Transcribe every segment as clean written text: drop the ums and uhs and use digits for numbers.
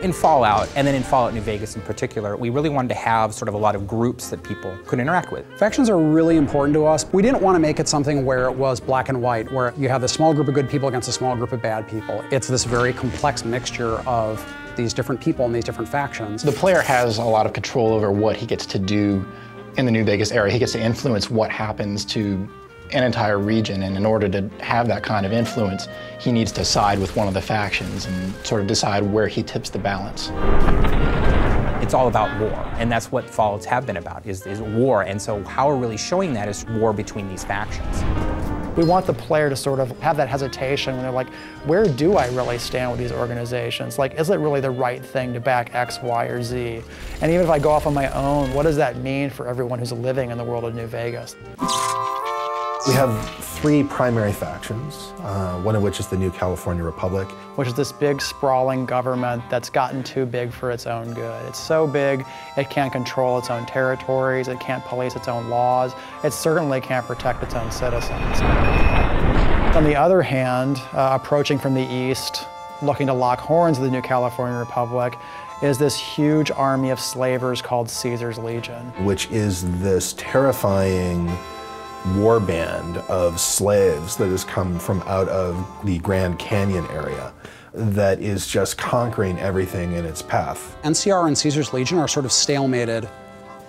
In Fallout, and then in Fallout New Vegas in particular, we really wanted to have sort of a lot of groups that people could interact with. Factions are really important to us. We didn't want to make it something where it was black and white, where you have this small group of good people against a small group of bad people. It's this very complex mixture of these different people and these different factions. The player has a lot of control over what he gets to do in the New Vegas area. He gets to influence what happens to an entire region, and in order to have that kind of influence, he needs to side with one of the factions and sort of decide where he tips the balance. It's all about war, and that's what Fallouts have been about, is war, and so how we're really showing that is war between these factions. We want the player to sort of have that hesitation when they're like, where do I really stand with these organizations? Like, is it really the right thing to back X, Y, or Z? And even if I go off on my own, what does that mean for everyone who's living in the world of New Vegas? We have three primary factions, one of which is the New California Republic. Which is this big, sprawling government that's gotten too big for its own good. It's so big, it can't control its own territories, it can't police its own laws, it certainly can't protect its own citizens. On the other hand, approaching from the east, looking to lock horns of the New California Republic, is this huge army of slavers called Caesar's Legion. Which is this terrifying war band of slaves that has come from out of the Grand Canyon area that is just conquering everything in its path. NCR and Caesar's Legion are sort of stalemated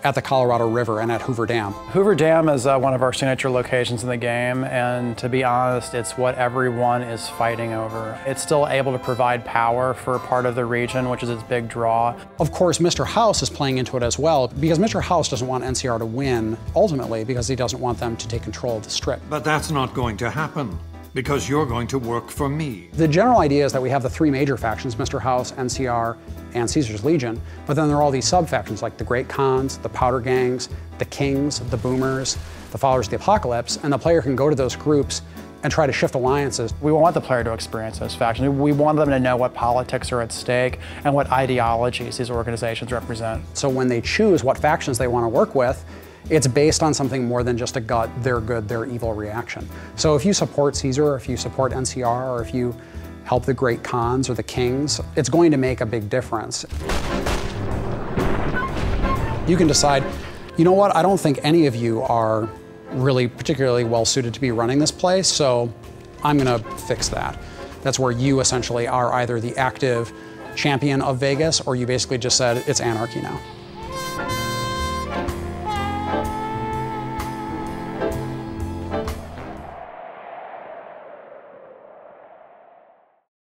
at the Colorado River and at Hoover Dam. Hoover Dam is one of our signature locations in the game, and to be honest, it's what everyone is fighting over. It's still able to provide power for part of the region, which is its big draw. Of course, Mr. House is playing into it as well, because Mr. House doesn't want NCR to win, ultimately, because he doesn't want them to take control of the Strip. But that's not going to happen, because you're going to work for me. The general idea is that we have the three major factions, Mr. House, NCR, and Caesar's Legion, but then there are all these sub-factions like the Great Khans, the Powder Gangs, the Kings, the Boomers, the Followers of the Apocalypse, and the player can go to those groups and try to shift alliances. We want the player to experience those factions. We want them to know what politics are at stake and what ideologies these organizations represent. So when they choose what factions they want to work with, it's based on something more than just a gut, they're good, they're evil reaction. So if you support Caesar, or if you support NCR, or if you help the Great Khans or the Kings, it's going to make a big difference. You can decide, you know what, I don't think any of you are really particularly well suited to be running this place, so I'm gonna fix that. That's where you essentially are either the active champion of Vegas, or you basically just said, it's anarchy now.